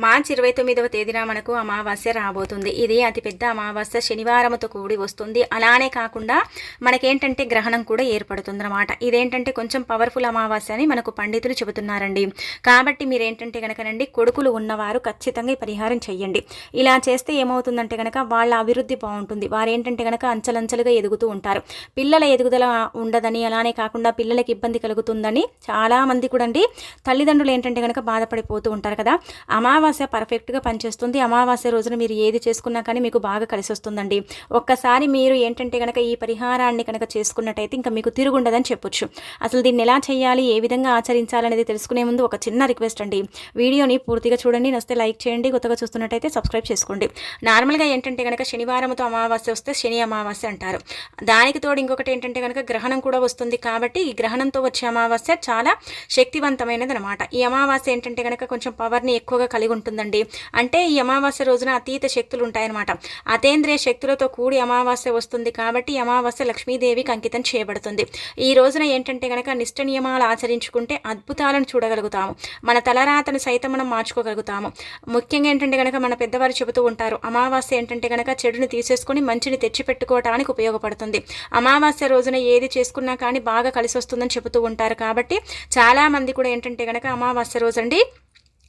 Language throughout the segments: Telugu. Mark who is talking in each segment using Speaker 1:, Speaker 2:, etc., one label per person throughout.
Speaker 1: మార్చి 29వ తేదీన మనకు అమావాస్య రాబోతుంది. ఇది అతిపెద్ద అమావాస్య శనివారంతో కూడి వస్తుంది. అలానే కాకుండా మనకేంటంటే గ్రహణం కూడా ఏర్పడుతుందన్నమాట. ఇదేంటంటే కొంచెం పవర్ఫుల్ అమావాస్య అని మనకు పండితులు చెబుతున్నారండి. కాబట్టి మీరేంటంటే కనుకనండి కొడుకులు ఉన్నవారు ఖచ్చితంగా ఈ పరిహారం చెయ్యండి. ఇలా చేస్తే ఏమవుతుందంటే కనుక వాళ్ళ అభివృద్ధి బాగుంటుంది. వారేంటంటే కనుక అంచెలంచెలుగా ఎదుగుతూ ఉంటారు. పిల్లల ఎదుగుదల ఉండదని, అలానే కాకుండా పిల్లలకి ఇబ్బంది కలుగుతుందని చాలామంది కూడా అండి తల్లిదండ్రులు ఏంటంటే కనుక బాధపడిపోతూ ఉంటారు కదా. అమావాస్య పర్ఫెక్ట్గా పనిచేస్తుంది. అమావాస్య రోజున మీరు ఏది చేసుకున్నా కానీ మీకు బాగా కలిసి వస్తుందండి. ఒక్కసారి మీరు ఏంటంటే కనుక ఈ పరిహారాన్ని కనుక చేసుకున్నట్టయితే ఇంకా మీకు తిరుగుండదని చెప్పొచ్చు. అసలు దీన్ని ఎలా చేయాలి, ఏ విధంగా ఆచరించాలనేది తెలుసుకునే ముందు ఒక చిన్న రిక్వెస్ట్ అండి. వీడియోని పూర్తిగా చూడండి, నచ్చితే లైక్ చేయండి, కొత్తగా చూస్తున్నట్టయితే సబ్స్క్రైబ్ చేసుకోండి. నార్మల్గా ఏంటంటే కనుక శనివారంతో అమావాస్య వస్తే శని అమావాస్య అంటారు. దానికి తోడు ఇంకొకటి ఏంటంటే కనుక గ్రహణం కూడా వస్తుంది. కాబట్టి ఈ గ్రహణంతో వచ్చే అమావాస్య చాలా శక్తివంతమైనది అనమాట. ఈ అమావాస్య ఏంటంటే కనుక కొంచెం పవర్ని ఎక్కువగా కలిగి ఉంటుందండి. అంటే ఈ అమావాస్య రోజున అతీత శక్తులు ఉంటాయన్నమాట. అతేంద్రియ శక్తులతో కూడి అమావాస్య వస్తుంది. కాబట్టి ఈ అమావాస్య లక్ష్మీదేవికి అంకితం చేయబడుతుంది. ఈ రోజున ఏంటంటే కనుక నిష్ట నియమాలు ఆచరించుకుంటే అద్భుతాలను చూడగలుగుతాము. మన తలరాతను సైతం మనం మార్చుకోగలుగుతాము. ముఖ్యంగా ఏంటంటే కనుక మన పెద్దవారు చెబుతూ ఉంటారు, అమావాస్య ఏంటంటే కనుక చెడుని తీసేసుకొని మంచిని తెచ్చిపెట్టుకోవడానికి ఉపయోగపడుతుంది. అమావాస్య రోజున ఏది చేసుకున్నా కానీ బాగా కలిసి వస్తుందని చెబుతూ ఉంటారు. కాబట్టి చాలామంది కూడా ఏంటంటే కనుక అమావాస్య రోజండి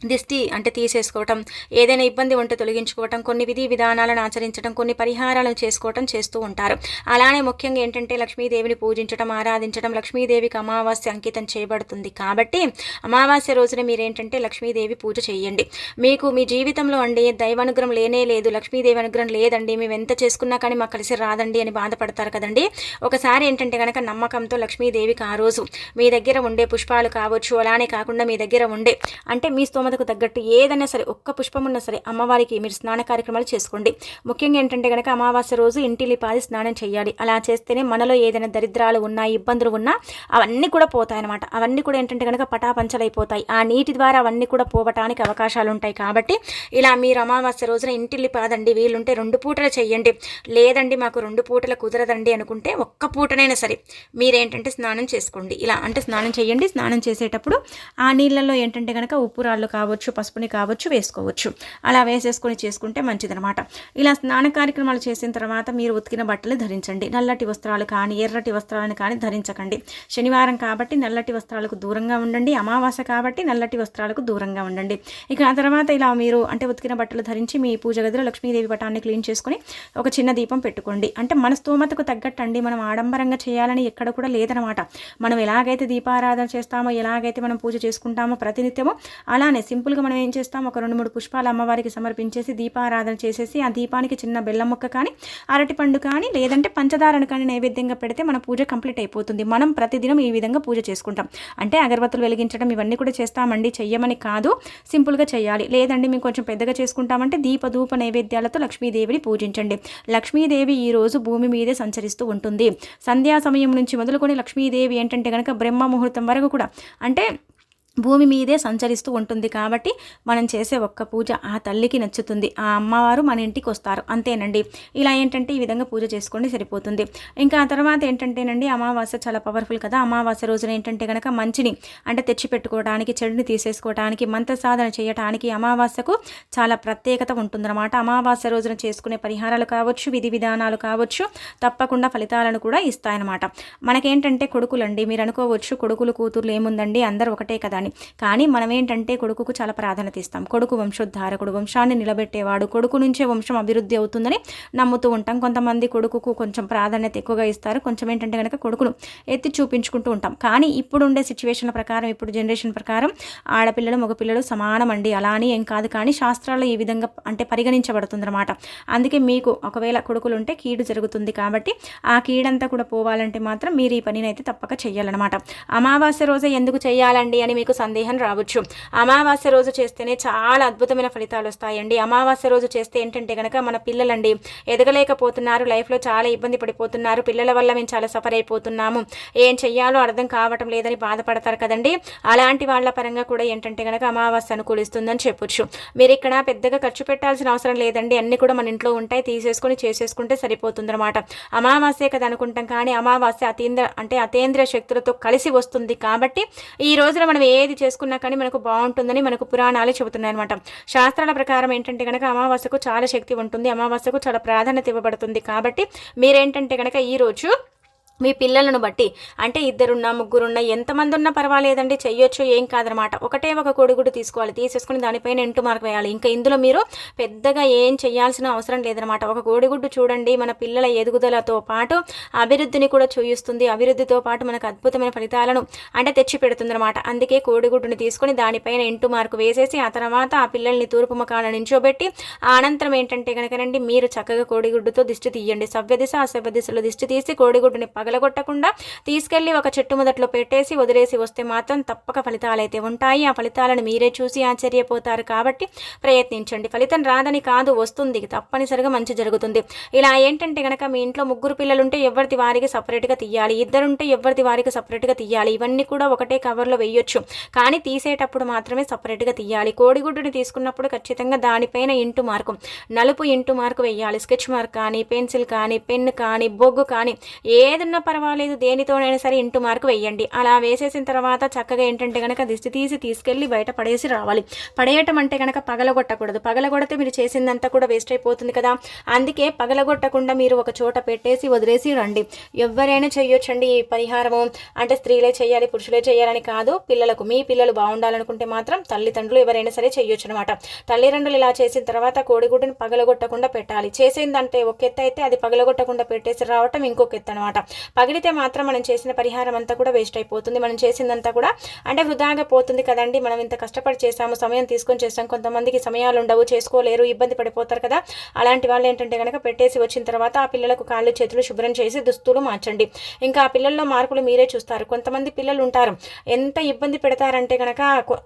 Speaker 1: దిష్టి అంటే తీసేసుకోవటం, ఏదైనా ఇబ్బంది ఉంటే తొలగించుకోవటం, కొన్ని విధి విధానాలను ఆచరించడం, కొన్ని పరిహారాలను చేసుకోవటం చేస్తూ ఉంటారు. అలానే ముఖ్యంగా ఏంటంటే లక్ష్మీదేవిని పూజించడం, ఆరాధించడం, లక్ష్మీదేవికి అమావాస్య అంకితం చేయబడుతుంది. కాబట్టి అమావాస్య రోజున మీరేంటంటే లక్ష్మీదేవి పూజ చేయండి. మీకు మీ జీవితంలో అండి దైవానుగ్రహం లేనే లేదు, లక్ష్మీదేవి అనుగ్రహం లేదండి, మేము ఎంత చేసుకున్నా కానీ మాకు కలిసి రాదండి అని బాధపడతారు కదండి. ఒకసారి ఏంటంటే కనుక నమ్మకంతో లక్ష్మీదేవికి ఆ రోజు మీ దగ్గర ఉండే పుష్పాలు కావచ్చు, అలానే కాకుండా మీ దగ్గర ఉండే అంటే మీ కు తగ్గట్టు ఏదైనా సరే ఒక్క పుష్పం ఉన్నా సరే అమ్మవారికి మీరు స్నాన కార్యక్రమాలు చేసుకోండి. ముఖ్యంగా ఏంటంటే కనుక అమావాస్య రోజు ఇంటిలిపాది స్నానం చేయాలి. అలా చేస్తేనే మనలో ఏదైనా దరిద్రాలు ఉన్నా, ఇబ్బందులు ఉన్నా అవన్నీ కూడా పోతాయన్నమాట. అవన్నీ కూడా ఏంటంటే కనుక పటాపంచలైపోతాయి. ఆ నీటి ద్వారా అవన్నీ కూడా పోవటానికి అవకాశాలు ఉంటాయి. కాబట్టి ఇలా మీరు అమావాస్య రోజున ఇంటిల్లిపాదండి, వీలుంటే 2 పూటలు చేయండి. లేదండి మాకు 2 పూటలు కుదరదండి అనుకుంటే ఒక్క పూటనైనా సరే మీరేంటంటే స్నానం చేసుకోండి. ఇలా అంటే స్నానం చేయండి. స్నానం చేసేటప్పుడు ఆ నీళ్ళల్లో ఏంటంటే కనుక ఉప్పు రాళ్ళు కావచ్చు, పసుపుని కావచ్చు వేసుకోవచ్చు. అలా వేసేసుకొని చేసుకుంటే మంచిదనమాట. ఇలా స్నాన కార్యక్రమాలు చేసిన తర్వాత మీరు ఉతికిన బట్టలు ధరించండి. నల్లటి వస్త్రాలు కానీ ఎర్రటి వస్త్రాలను కానీ ధరించకండి. శనివారం కాబట్టి నల్లటి వస్త్రాలకు దూరంగా ఉండండి. అమావాస్య కాబట్టి నల్లటి వస్త్రాలకు దూరంగా ఉండండి. ఇక ఆ తర్వాత ఇలా మీరు అంటే ఉతికిన బట్టలు ధరించి మీ పూజ గదిలో లక్ష్మీదేవి పటాన్ని క్లీన్ చేసుకొని ఒక చిన్న దీపం పెట్టుకోండి. అంటే మన స్తోమతకు తగ్గట్టు అండి, మనం ఆడంబరంగా చేయాలని ఎక్కడ కూడా లేదనమాట. మనం ఎలాగైతే దీపారాధన చేస్తామో, ఎలాగైతే మనం పూజ చేసుకుంటామో ప్రతినిత్యమో అలానే సింపుల్గా మనం ఏం చేస్తాం, ఒక 2-3 పుష్పాలు అమ్మవారికి సమర్పించేసి దీపారాధన చేసేసి ఆ దీపానికి చిన్న బెల్లం ముక్క కానీ, అరటిపండు కానీ, లేదంటే పంచదారను కానీ నైవేద్యంగా పెడితే మన పూజ కంప్లీట్ అయిపోతుంది. మనం ప్రతిదినం ఈ విధంగా పూజ చేసుకుంటాం. అంటే అగరబత్తులు వెలిగించడం ఇవన్నీ కూడా చేస్తామండి, చెయ్యమని కాదు, సింపుల్గా చేయాలి. లేదండి మేము కొంచెం పెద్దగా చేసుకుంటామంటే దీపధూప నైవేద్యాలతో లక్ష్మీదేవిని పూజించండి. లక్ష్మీదేవి ఈ రోజు భూమి మీదే సంచరిస్తూ ఉంటుంది. సంధ్యా సమయం నుంచి మొదలుకొని లక్ష్మీదేవి ఏంటంటే కనుక బ్రహ్మ ముహూర్తం వరకు కూడా అంటే భూమి మీదే సంచరిస్తూ ఉంటుంది. కాబట్టి మనం చేసే ఒక్క పూజ ఆ తల్లికి నచ్చుతుంది. ఆ అమ్మవారు మన ఇంటికి వస్తారు, అంతేనండి. ఇలా ఏంటంటే ఈ విధంగా పూజ చేసుకోండి, సరిపోతుంది. ఇంకా ఆ తర్వాత ఏంటంటేనండి అమావాస్య చాలా పవర్ఫుల్ కదా. అమావాస్య రోజున ఏంటంటే కనుక మంచిని అంటే తెచ్చిపెట్టుకోవడానికి, చెడుని తీసేసుకోవడానికి, మంత్ర సాధన చేయడానికి అమావాస్యకు చాలా ప్రత్యేకత ఉంటుందన్నమాట. అమావాస్య రోజున చేసుకునే పరిహారాలు కావచ్చు, విధి విధానాలు కావచ్చు, తప్పకుండా ఫలితాలను కూడా ఇస్తాయన్నమాట. మనకేంటంటే కొడుకులండి, మీరు అనుకోవచ్చు కొడుకులు కూతుర్లు ఏముందండి అందరూ ఒకటే కదా అని. కానీ మనం ఏంటంటే కొడుకుకు చాలా ప్రాధాన్యత ఇస్తాం. కొడుకు వంశోద్ధారకుడు, వంశాన్ని నిలబెట్టేవాడు, కొడుకు నుంచే వంశం అభివృద్ధి అవుతుందని నమ్ముతూ ఉంటాం. కొంతమంది కొడుకుకు కొంచెం ప్రాధాన్యత ఎక్కువగా ఇస్తారు, కొంచెం ఏంటంటే కనుక కొడుకును ఎత్తి చూపించుకుంటూ ఉంటాం. కానీ ఇప్పుడు ఉండే సిచ్యువేషన్ల ప్రకారం, ఇప్పుడు జనరేషన్ ప్రకారం ఆడపిల్లలు మగపిల్లలు సమానం అండి. అలా అని ఏం కాదు, కానీ శాస్త్రాల్లో ఈ విధంగా అంటే పరిగణించబడుతుంది అనమాట. అందుకే మీకు ఒకవేళ కొడుకులు ఉంటే కీడు జరుగుతుంది. కాబట్టి ఆ కీడంతా కూడా పోవాలంటే మాత్రం మీరు ఈ పనిని అయితే తప్పక చెయ్యాలన్నమాట. అమావాస్య రోజే ఎందుకు చేయాలండి అని మీకు సందేహం రావచ్చు. అమావాస్య రోజు చేస్తేనే చాలా అద్భుతమైన ఫలితాలు వస్తాయండి. అమావాస్య రోజు చేస్తే ఏంటంటే కనుక మన పిల్లలండి ఎదగలేకపోతున్నారు, లైఫ్లో చాలా ఇబ్బంది పడిపోతున్నారు, పిల్లల వల్ల మేము చాలా సఫర్ అయిపోతున్నాము, ఏం చెయ్యాలో అర్థం కావటం లేదని బాధపడతారు కదండి. అలాంటి వాళ్ళ పరంగా కూడా ఏంటంటే కనుక అమావాస్య అనుకూలిస్తుందని చెప్పొచ్చు. మీరు ఇక్కడ పెద్దగా ఖర్చు పెట్టాల్సిన అవసరం లేదండి. అన్ని కూడా మన ఇంట్లో ఉంటాయి, తీసేసుకొని చేసేసుకుంటే సరిపోతుందన్నమాట. అమావాస్య కదా అనుకుంటాం, కానీ అమావాస్య అతేంద్ర శక్తులతో కలిసి వస్తుంది. కాబట్టి ఈ రోజున మనం ఏది ఏది చేసుకున్నా కానీ మనకు బాగుంటుందని మనకు పురాణాలు చెబుతున్నాయి అనమాట. శాస్త్రాల ప్రకారం ఏంటంటే కనుక అమావాస్యకు చాలా శక్తి ఉంటుంది, అమావాస్యకు చాలా ప్రాధాన్యత ఇవ్వబడుతుంది. కాబట్టి మీరేంటంటే కనుక ఈరోజు మీ పిల్లలను బట్టి, అంటే ఇద్దరున్నా ముగ్గురున్నా ఎంతమంది ఉన్నా పర్వాలేదండి, చెయ్యొచ్చు, ఏం కాదనమాట. ఒకటే ఒక కోడిగుడ్డు తీసుకోవాలి, తీసేసుకుని దానిపైన ఎంటు మార్క్ వేయాలి. ఇంకా ఇందులో మీరు పెద్దగా ఏం చేయాల్సిన అవసరం లేదనమాట. ఒక కోడిగుడ్డు చూడండి మన పిల్లల ఎదుగుదలతో పాటు అభివృద్ధిని కూడా చూయిస్తుంది, అభివృద్ధితో పాటు మనకు అద్భుతమైన ఫలితాలను అంటే తెచ్చి పెడుతుందన్నమాట. అందుకే కోడిగుడ్డుని తీసుకొని దానిపైన ఎంటు మార్కు వేసేసి ఆ తర్వాత ఆ పిల్లల్ని తూర్పు ముఖాన నించోబెట్టి అనంతరం ఏంటంటే కనుకనండి మీరు చక్కగా కోడిగుడ్డుతో దిష్టి తీయండి. సవ్యదిశ అసవ్య దిశలో దిష్టి తీసి కోడిగుడ్డుని పగలగొట్టకుండా తీసుకెళ్లి ఒక చెట్టు మొదట్లో పెట్టేసి వదిలేసి వస్తే మాత్రం తప్పక ఫలితాలు అయితే ఉంటాయి. ఆ ఫలితాలను మీరే చూసి ఆశ్చర్యపోతారు. కాబట్టి ప్రయత్నించండి. ఫలితం రాదని కాదు, వస్తుంది, తప్పనిసరిగా మంచి జరుగుతుంది. ఇలా ఏంటంటే కనుక మీ ఇంట్లో ముగ్గురు పిల్లలుంటే ఎవరిది వారికి సపరేట్గా తీయాలి, ఇద్దరుంటే ఎవరిది వారికి సపరేట్గా తీయాలి. ఇవన్నీ కూడా ఒకటే కవర్లో వేయొచ్చు, కానీ తీసేటప్పుడు మాత్రమే సపరేట్గా తీయాలి. కోడిగుడ్డుని తీసుకున్నప్పుడు ఖచ్చితంగా దానిపైన ఇంటు మార్కు, నలుపు ఇంటు మార్కు వేయాలి. స్కెచ్ మార్క్ కానీ, పెన్సిల్ కానీ, పెన్ కానీ, బొగ్గు కానీ ఏదన్నా పర్వాలేదు, దేనితోనైనా సరే ఇంటు మార్కు వేయండి. అలా వేసేసిన తర్వాత చక్కగా ఏంటంటే కనుక దిష్టి తీసి తీసుకెళ్ళి బయట పడేసి రావాలి. పడేయటం అంటే కనుక పగలగొట్టకూడదు, పగలగొడితే మీరు చేసిందంతా కూడా వేస్ట్ అయిపోతుంది కదా. అందుకే పగలగొట్టకుండా మీరు ఒక చోట పెట్టేసి వదిలేసి రండి. ఎవరైనా చేయొచ్చండి ఈ పరిహారము. అంటే స్త్రీలే చేయాలి, పురుషులే చేయాలని కాదు, పిల్లలకు, మీ పిల్లలు బాగుండాలనుకుంటే మాత్రం తల్లిదండ్రులు ఎవరైనా సరే చేయొచ్చు అనమాట. తల్లిదండ్రులు ఇలా చేసిన తర్వాత కోడిగుడ్డుని పగలగొట్టకుండా పెట్టాలి. చేసిందంటే ఒక ఎత్తు అయితే అది పగలగొట్టకుండా పెట్టేసి రావటం ఇంకొక ఎత్తు అనమాట. పగిలితే మాత్రం మనం చేసిన పరిహారం అంతా కూడా వేస్ట్ అయిపోతుంది, మనం చేసిందంతా కూడా అంటే వృధాగా పోతుంది కదండి. మనం ఇంత కష్టపడి చేసాము, సమయం తీసుకొని చేసాం, కొంతమందికి సమయాలు ఉండవు, చేసుకోలేరు, ఇబ్బంది పడిపోతారు కదా. అలాంటి వాళ్ళు ఏంటంటే కనుక పెట్టేసి వచ్చిన తర్వాత ఆ పిల్లలకు కాళ్ళు చేతులు శుభ్రం చేసి దుస్తులు మార్చండి. ఇంకా ఆ పిల్లల్లో మార్పులు మీరే చూస్తారు. కొంతమంది పిల్లలు ఉంటారు ఎంత ఇబ్బంది పెడతారంటే కనుక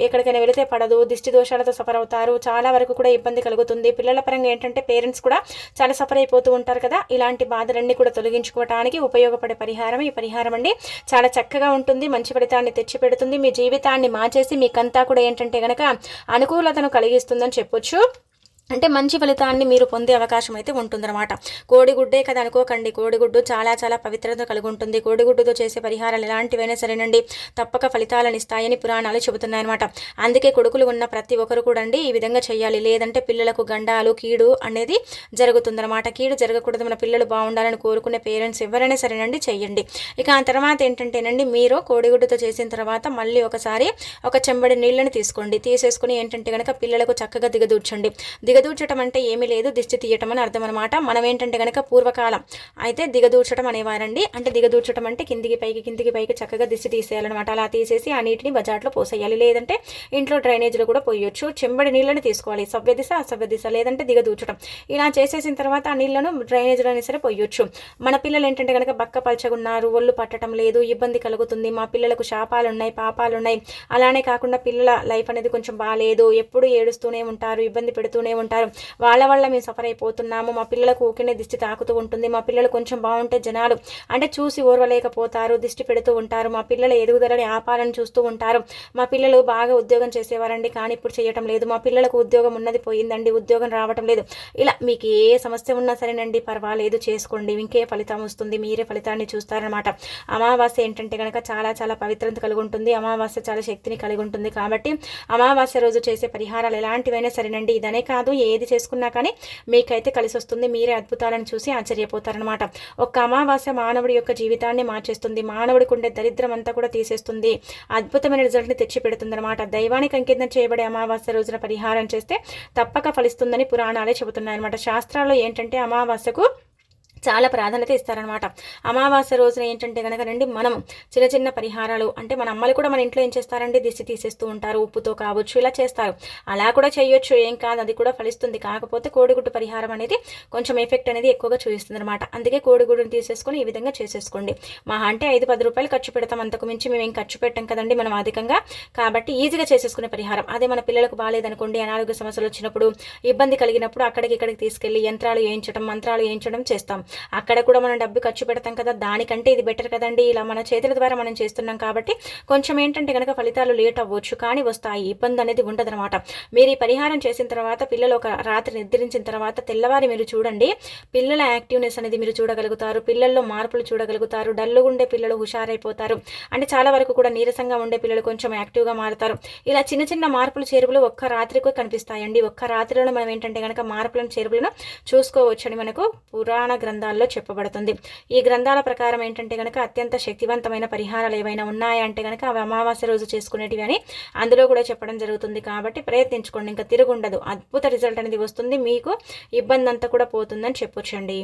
Speaker 1: ఎక్కడికైనా వెళితే పడదు, దిష్టి దోషాలతో సఫర్ అవుతారు, చాలా వరకు కూడా ఇబ్బంది కలుగుతుంది. పిల్లల పరంగా ఏంటంటే పేరెంట్స్ కూడా చాలా సఫర్ అయిపోతూ ఉంటారు కదా. ఇలాంటి బాధలన్నీ కూడా తొలగించుకోవడానికి ఉపయోగపడే పరిహారం ఈ పరిహారం అండి. చాలా చక్కగా ఉంటుంది, మంచి ఫలితాన్ని తెచ్చి పెడుతుంది, మీ జీవితాన్ని మార్చేసి మీకంతా కూడా ఏంటంటే కనుక అనుకూలతను కలిగిస్తుందని చెప్పొచ్చు. అంటే మంచి ఫలితాన్ని మీరు పొందే అవకాశం అయితే ఉంటుందన్నమాట. కోడిగుడ్డే కదా అనుకోకండి, కోడిగుడ్డు చాలా చాలా పవిత్రత కలిగి ఉంటుంది. కోడిగుడ్డుతో చేసే పరిహారాలు ఎలాంటివైనా సరేనండి తప్పక ఫలితాలను ఇస్తాయని పురాణాలు చెబుతున్నాయన్నమాట. అందుకే కొడుకులు ఉన్న ప్రతి ఒక్కరు కూడా అండి ఈ విధంగా చేయాలి, లేదంటే పిల్లలకు గండాలు, కీడు అనేది జరుగుతుందన్నమాట. కీడు జరగకూడదు, మన పిల్లలు బాగుండాలని కోరుకునే పేరెంట్స్ ఎవరైనా సరేనండి చెయ్యండి. ఇక ఆ తర్వాత ఏంటంటేనండి మీరు కోడిగుడ్డుతో చేసిన తర్వాత మళ్ళీ ఒకసారి ఒక చెంబడి నీళ్ళని తీసుకోండి. తీసేసుకుని ఏంటంటే కనుక పిల్లలకు చక్కగా దిగదూర్చండి. దిగదూర్చడం అంటే ఏమీ లేదు, దిష్టి తీయటం అని అర్థం అనమాట. మనం ఏంటంటే కనుక పూర్వకాలం అయితే దిగదూర్చడం అనేవారండి. అంటే దిగదూర్చడం అంటే కిందికి పైకి చక్కగా దిష్టి తీసేయాలన్నమాట. అలా తీసేసి ఆ నీటిని బజాట్లో పోసేయాలి, లేదంటే ఇంట్లో డ్రైనేజ్లో కూడా పోయొచ్చు. చెంబడి నీళ్ళని తీసుకోవాలి, సవ్య దిశ అసవ్య దిశ, లేదంటే దిగదూర్చడం. ఇలా చేసేసిన తర్వాత ఆ నీళ్లను డ్రైనేజ్లోనే సరే పోయొచ్చు. మన పిల్లలు ఏంటంటే కనుక బక్క పలచగున్నారు, ఒళ్ళు పట్టడం లేదు, ఇబ్బంది కలుగుతుంది, మా పిల్లలకు శాపాలున్నాయి, పాపాలున్నాయి, అలానే కాకుండా పిల్లల లైఫ్ అనేది కొంచెం బాగాలేదు, ఎప్పుడు ఏడుస్తూనే ఉంటారు, ఇబ్బంది పెడుతూనే ఉంటారు, వాళ్ళ వల్ల మేము సఫర్ అయిపోతున్నాము, మా పిల్లలకు ఊరికే దిష్టి తాకుతూ ఉంటుంది, మా పిల్లలు కొంచెం బాగుంటే జనాలు అంటే చూసి ఓర్వలేకపోతారు, దిష్టి పెడుతూ ఉంటారు, మా పిల్లల ఎదుగుదలని ఆపాలని చూస్తూ ఉంటారు, మా పిల్లలు బాగా ఉద్యోగం చేసేవారండి కానీ ఇప్పుడు చేయటం లేదు, మా పిల్లలకు ఉద్యోగం ఉన్నది పోయిందండి, ఉద్యోగం రావటం లేదు. ఇలా మీకు ఏ సమస్య ఉన్నా సరేనండి పర్వాలేదు, చేసుకోండి, ఇంకే ఫలితం వస్తుంది, మీరే ఫలితాన్ని చూస్తారనమాట. అమావాస్య ఏంటంటే కనుక చాలా చాలా పవిత్రత కలిగి ఉంటుంది, అమావాస్య చాలా శక్తిని కలిగి ఉంటుంది. కాబట్టి అమావాస్య రోజు చేసే పరిహారాలు ఎలాంటివైనా సరేనండి, ఇదనే కాదు ఏది చేసుకున్నా కానీ మీకైతే కలిసి వస్తుంది, మీరే అద్భుతాలను చూసి ఆశ్చర్యపోతారనమాట. ఒక్క అమావాస్య మానవుడి యొక్క జీవితాన్ని మార్చేస్తుంది, మానవుడికి ఉండే దరిద్రం అంతా కూడా తీసేస్తుంది, అద్భుతమైన రిజల్ట్ని తెచ్చి పెడుతుంది అనమాట. దైవానికి అంకితం చేయబడే అమావాస్య రోజున పరిహారం చేస్తే తప్పక ఫలిస్తుందని పురాణాలే చెబుతున్నాయన్నమాట. శాస్త్రాల్లో ఏంటంటే అమావాస్యకు చాలా ప్రాధాన్యత ఇస్తారనమాట. అమావాస్య రోజున ఏంటంటే కనుక రండి మనం చిన్న చిన్న పరిహారాలు అంటే మన అమ్మలు కూడా మన ఇంట్లో ఏం చేస్తారండి దిష్టి తీసేస్తూ ఉంటారు, ఉప్పుతో కావచ్చు, ఇలా చేస్తారు. అలా కూడా చేయొచ్చు, ఏం కాదు, అది కూడా ఫలిస్తుంది. కాకపోతే కోడిగుడ్డు పరిహారం అనేది కొంచెం ఎఫెక్ట్ అనేది ఎక్కువగా చూపిస్తుంది అనమాట. అందుకే కోడిగుడ్డుని తీసేసుకొని ఈ విధంగా చేసేసుకోండి. మహా అంటే 5-10 రూపాయలు ఖర్చు పెడతాం, అంతకు మించి మేము ఏం ఖర్చు పెట్టాం కదండి మనం అధికంగా. కాబట్టి ఈజీగా చేసేసుకునే పరిహారం. అదే మన పిల్లలకు బాగాలేదనుకోండి, అనారోగ్య సమస్యలు వచ్చినప్పుడు, ఇబ్బంది కలిగినప్పుడు అక్కడికి ఇక్కడికి తీసుకెళ్లి యంత్రాలు వేయించడం, మంత్రాలు వేయించడం చేస్తాం. అక్కడ కూడా మనం డబ్బు ఖర్చు పెడతాం కదా, దానికంటే ఇది బెటర్ కదండి. ఇలా మన చేతుల ద్వారా మనం చేస్తున్నాం కాబట్టి కొంచెం ఏంటంటే కనుక ఫలితాలు లేట్ అవ్వచ్చు, కానీ వస్తాయి, ఇబ్బంది అనేది ఉండదనమాట. మీరు ఈ పరిహారం చేసిన తర్వాత పిల్లలు ఒక రాత్రి నిద్రించిన తర్వాత తెల్లవారి మీరు చూడండి, పిల్లల యాక్టివ్నెస్ అనేది మీరు చూడగలుగుతారు, పిల్లల్లో మార్పులు చూడగలుగుతారు. డల్లుగా ఉండే పిల్లలు హుషారైపోతారు, అంటే చాలా వరకు కూడా నీరసంగా ఉండే పిల్లలు కొంచెం యాక్టివ్గా మారుతారు. ఇలా చిన్న చిన్న మార్పులు చేరుపులు ఒక్క రాత్రికే కనిపిస్తాయండి. ఒక్క రాత్రిలో మనం ఏంటంటే కనుక మార్పులను చేరుపులను చూసుకోవచ్చని మనకు పురాణ గ్రంథాల్లో చెప్పబడుతుంది. ఈ గ్రంథాల ప్రకారం ఏంటంటే కనుక అత్యంత శక్తివంతమైన పరిహారాలు ఏవైనా ఉన్నాయంటే కనుక అవి అమావాస్య రోజు చేసుకునేటివి అని అందులో కూడా చెప్పడం జరుగుతుంది. కాబట్టి ప్రయత్నించుకోండి, ఇంకా తిరుగుండదు, అద్భుత రిజల్ట్ అనేది వస్తుంది, మీకు ఇబ్బంది అంతా కూడా పోతుందని చెప్పొచ్చండి.